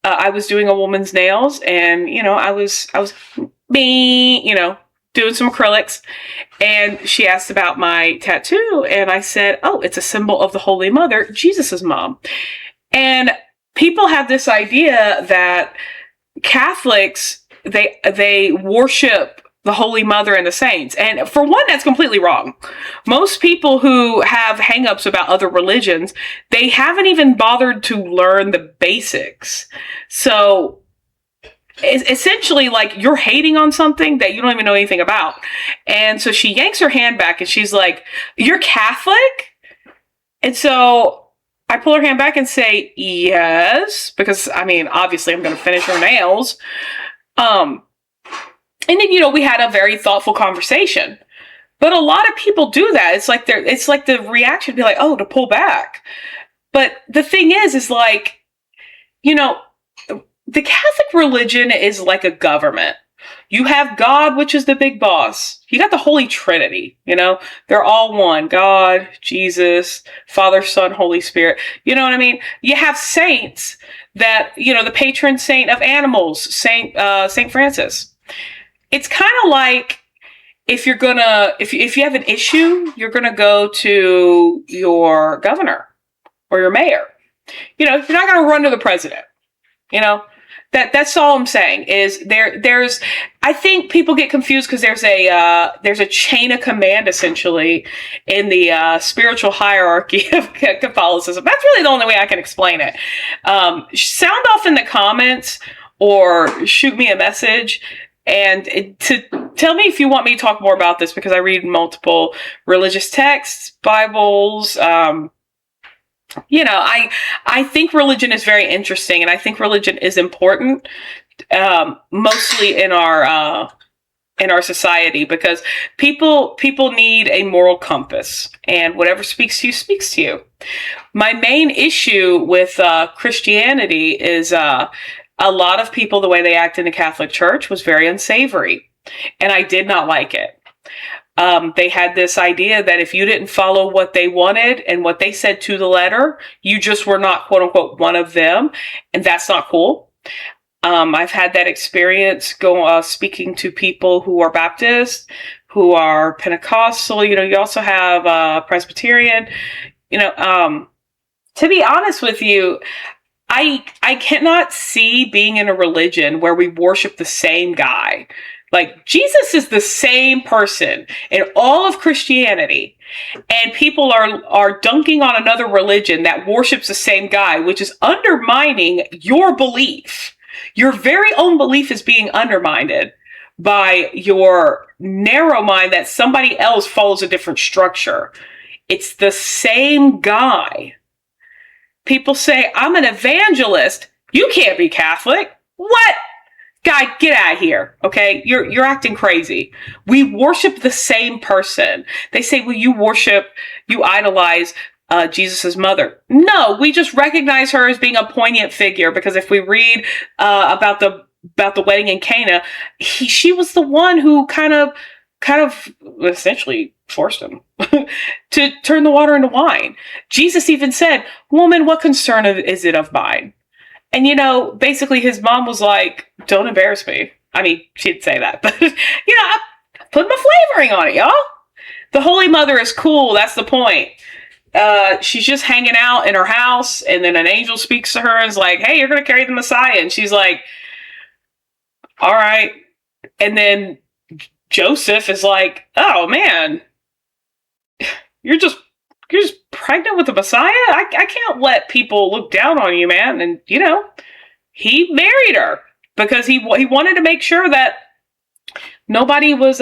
Speaker 2: I was doing a woman's nails, and I was doing some acrylics, and she asked about my tattoo, and I said, oh, it's a symbol of the Holy Mother, Jesus's mom. And people have this idea that Catholics, they worship the Holy Mother and the saints. And for one, that's completely wrong. Most people who have hangups about other religions, they haven't even bothered to learn the basics. So essentially, like, you're hating on something that you don't even know anything about. And so she yanks her hand back and she's like, you're Catholic? And so I pull her hand back and say, yes, because obviously I'm going to finish her nails. And then, we had a very thoughtful conversation. But a lot of people do that. It's like the reaction to be like, oh, to pull back. But the thing is like, the Catholic religion is like a government. You have God, which is the big boss. You got the Holy Trinity, they're all one. God, Jesus, Father, Son, Holy Spirit. You know what I mean? You have saints that, the patron saint of animals, Saint Francis. It's kind of like, if you have an issue, you're gonna go to your governor or your mayor. You're not gonna run to the president. That's all I'm saying is there's I think people get confused because there's a chain of command essentially in the spiritual hierarchy of Catholicism. That's really the only way I can explain it. Sound off in the comments or shoot me a message and to tell me if you want me to talk more about this, because I read multiple religious texts, Bibles. I think religion is very interesting, and I think religion is important, mostly in our society, because people need a moral compass, and whatever speaks to you speaks to you. My main issue with Christianity is a lot of people, the way they act in the Catholic Church was very unsavory, and I did not like it. They had this idea that if you didn't follow what they wanted and what they said to the letter, you just were not, quote unquote, one of them. And that's not cool. I've had that experience speaking to people who are Baptist, who are Pentecostal. You also have Presbyterian. To be honest with you, I cannot see being in a religion where we worship the same guy. Like, Jesus is the same person in all of Christianity, and people are dunking on another religion that worships the same guy, which is undermining your belief. Your very own belief is being undermined by your narrow mind that somebody else follows a different structure. It's the same guy. People say, I'm an evangelist. You can't be Catholic. What? Guy, get out of here, okay? You're acting crazy. We worship the same person. They say, well, you idolize Jesus' mother. No, we just recognize her as being a poignant figure, because if we read about the wedding in Cana, she was the one who kind of essentially forced him to turn the water into wine. Jesus even said, woman, what concern is it of mine? And, basically his mom was like, don't embarrass me. I mean, she'd say that, but, I put my flavoring on it, y'all. The Holy Mother is cool. That's the point. She's just hanging out in her house, and then an angel speaks to her and is like, hey, you're going to carry the Messiah. And she's like, all right. And then Joseph is like, oh man, you're just pregnant with the Messiah? I can't let people look down on you, man. And, he married her because he wanted to make sure that nobody was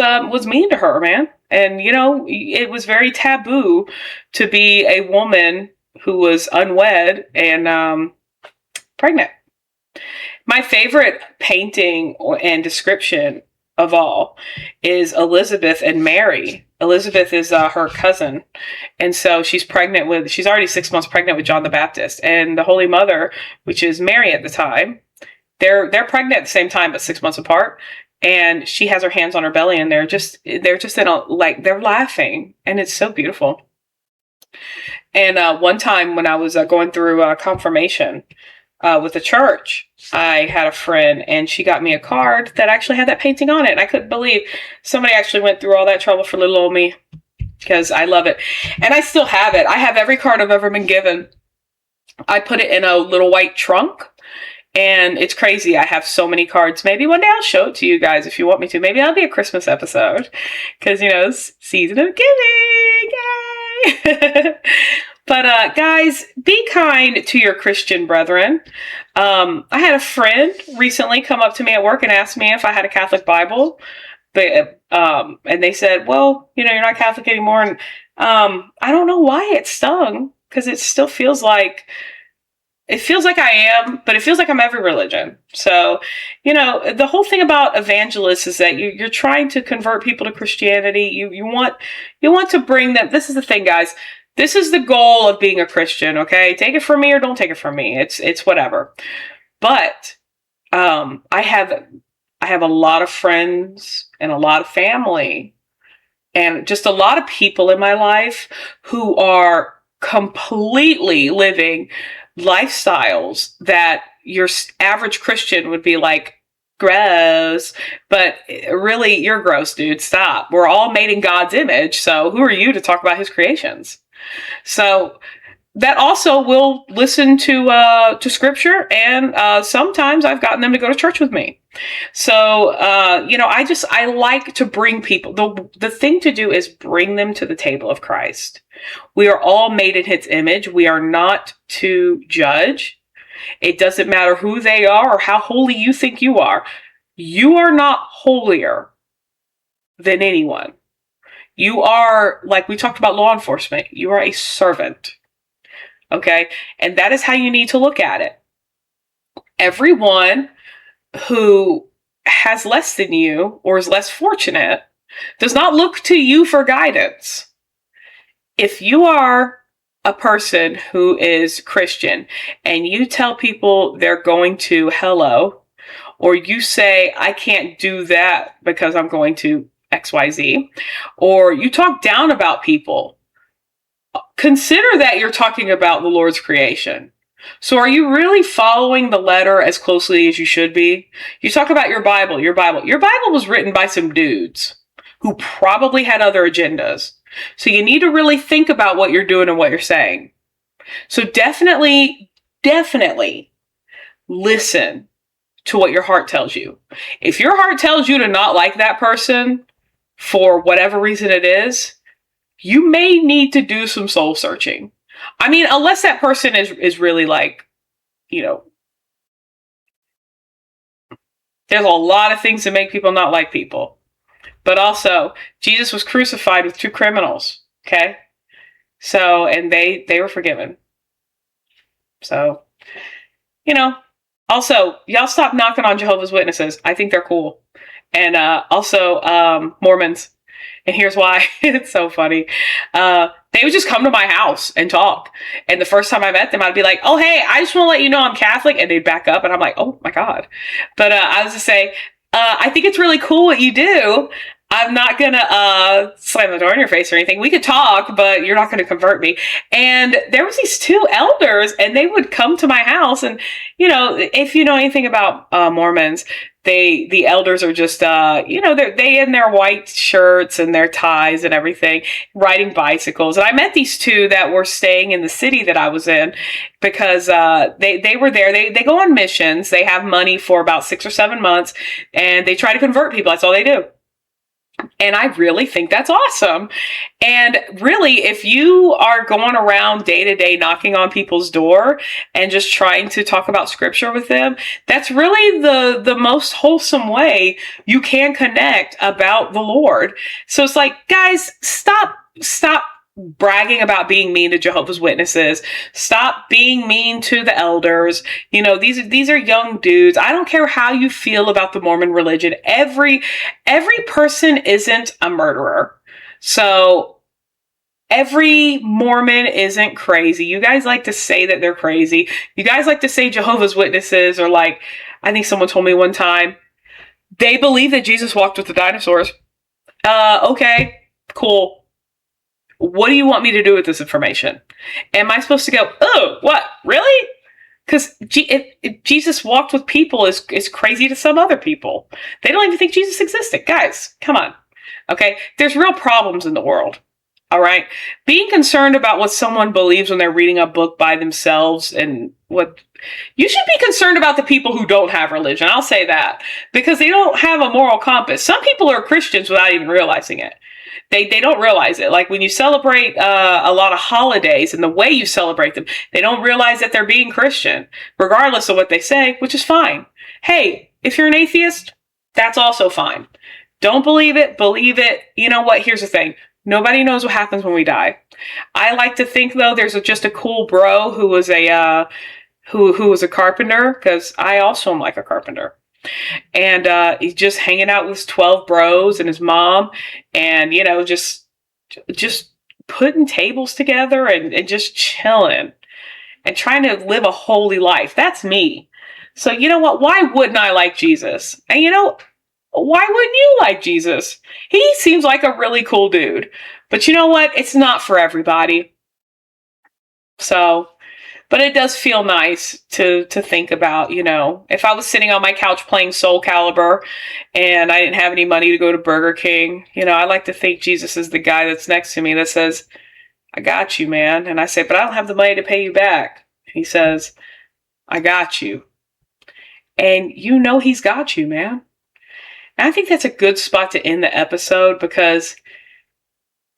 Speaker 2: mean to her, man. And, it was very taboo to be a woman who was unwed and pregnant. My favorite painting and description of all is Elizabeth and Mary. Elizabeth is her cousin. And so she's already 6 months pregnant with John the Baptist. And the Holy Mother, which is Mary at the time, they're pregnant at the same time, but 6 months apart. And she has her hands on her belly and they're just in they're laughing. And it's so beautiful. And one time when I was going through confirmation with the church, I had a friend and she got me a card that actually had that painting on it. And I couldn't believe somebody actually went through all that trouble for little old me, because I love it. And I still have it. I have every card I've ever been given. I put it in a little white trunk. And it's crazy. I have so many cards. Maybe one day I'll show it to you guys if you want me to. Maybe that'll be a Christmas episode. Because, it's season of giving. Yay! But guys, be kind to your Christian brethren. I had a friend recently come up to me at work and ask me if I had a Catholic Bible. And they said, well, you're not Catholic anymore. And I don't know why it stung. Because it still feels like I am, but it feels like I'm every religion. So, the whole thing about evangelists is that you're trying to convert people to Christianity. You want to bring them. This is the thing, guys. This is the goal of being a Christian, okay? Take it from me or don't take it from me. It's whatever. But I have a lot of friends and a lot of family and just a lot of people in my life who are completely living lifestyles that your average Christian would be like, gross. But really, you're gross, dude. Stop. We're all made in God's image. So who are you to talk about his creations? So that also will listen to scripture. And sometimes I've gotten them to go to church with me. So, I like to bring people. The thing to do is bring them to the table of Christ. We are all made in his image. We are not to judge. It doesn't matter who they are or how holy you think you are. You are not holier than anyone. You are, like we talked about law enforcement, you are a servant. Okay? And that is how you need to look at it. Everyone who has less than you or is less fortunate does not look to you for guidance. If you are a person who is Christian and you tell people they're going to hello, or you say, I can't do that because I'm going to XYZ, or you talk down about people, consider that you're talking about the Lord's creation. So are you really following the letter as closely as you should be? You talk about your Bible. Your Bible was written by some dudes who probably had other agendas. So you need to really think about what you're doing and what you're saying. So definitely listen to what your heart tells you. If your heart tells you to not like that person for whatever reason it is, you may need to do some soul searching. I mean, unless that person is really like, there's a lot of things that make people not like people. But also, Jesus was crucified with two criminals, okay? So, and they were forgiven. So, also, y'all stop knocking on Jehovah's Witnesses. I think they're cool. And also, Mormons. And here's why. It's so funny. They would just come to my house and talk. And the first time I met them, I'd be like, oh, hey, I just want to let you know I'm Catholic. And they'd back up. And I'm like, oh, my God. But I was just saying, I think it's really cool what you do. I'm not gonna slam the door in your face or anything. We could talk, but you're not gonna convert me. And there was these two elders, and they would come to my house. And if you know anything about Mormons, the elders are just they in their white shirts and their ties and everything, riding bicycles. And I met these two that were staying in the city that I was in because they were there. They go on missions. They have money for about 6 or 7 months, and they try to convert people. That's all they do. And I really think that's awesome. And really, if you are going around day to day knocking on people's door and just trying to talk about scripture with them, that's really the most wholesome way you can connect about the Lord. So it's like, guys, stop bragging about being mean to Jehovah's Witnesses. Stop being mean to the elders. These are young dudes. I don't care how you feel about the Mormon religion. Every person isn't a murderer. So every Mormon isn't crazy. You guys like to say that they're crazy. You guys like to say Jehovah's Witnesses are like, I think someone told me one time, they believe that Jesus walked with the dinosaurs. Okay, cool. What do you want me to do with this information? Am I supposed to go, oh, what? Really? Because if Jesus walked with people is crazy to some other people. They don't even think Jesus existed. Guys, come on. Okay? There's real problems in the world. All right? Being concerned about what someone believes when they're reading a book by themselves and what... You should be concerned about the people who don't have religion. I'll say that. Because they don't have a moral compass. Some people are Christians without even realizing it. They don't realize it. Like when you celebrate a lot of holidays and the way you celebrate them, they don't realize that they're being Christian, regardless of what they say, which is fine. Hey, if you're an atheist, that's also fine. Don't believe it, believe it. You know what? Here's the thing. Nobody knows what happens when we die. I like to think, though, there's just a cool bro who was who was a carpenter, because I also am like a carpenter. And he's just hanging out with his 12 bros and his mom, and just putting tables together and just chilling and trying to live a holy life. That's me. So you know what? Why wouldn't I like Jesus? And why wouldn't you like Jesus? He seems like a really cool dude. But you know what? It's not for everybody. So... But it does feel nice to think about, if I was sitting on my couch playing Soul Calibur and I didn't have any money to go to Burger King, I like to think Jesus is the guy that's next to me that says, I got you, man. And I say, but I don't have the money to pay you back. He says, I got you. And he's got you, man. And I think that's a good spot to end the episode because,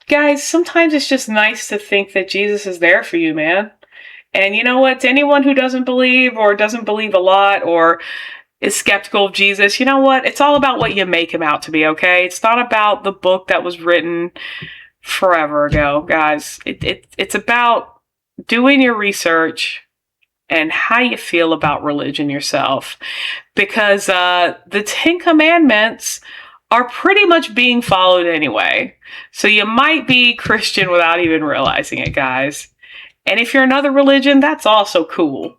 Speaker 2: guys, sometimes it's just nice to think that Jesus is there for you, man. And you know what? To anyone who doesn't believe or doesn't believe a lot or is skeptical of Jesus, you know what? It's all about what you make him out to be, okay? It's not about the book that was written forever ago, guys. It's about doing your research and how you feel about religion yourself. Because the 10 Commandments are pretty much being followed anyway. So you might be Christian without even realizing it, guys. And if you're another religion, that's also cool.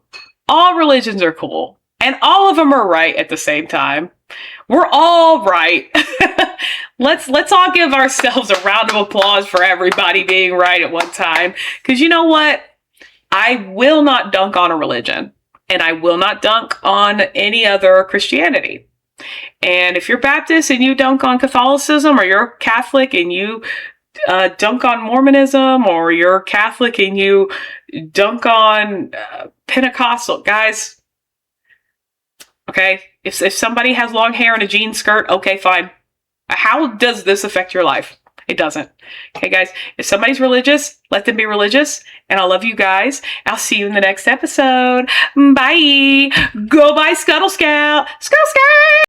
Speaker 2: All religions are cool. And all of them are right at the same time. We're all right. Let's all give ourselves a round of applause for everybody being right at one time. Because you know what? I will not dunk on a religion. And I will not dunk on any other Christianity. And if you're Baptist and you dunk on Catholicism, or you're Catholic and you dunk on Mormonism, or you're Catholic and you dunk on Pentecostal, guys, okay, if somebody has long hair and a jean skirt, okay, fine. How does this affect your life? It doesn't. Okay, guys, if somebody's religious, let them be religious, and I love you guys. I'll see you in the next episode. Bye. Go by Scuttle Scout. Scuttle Scout.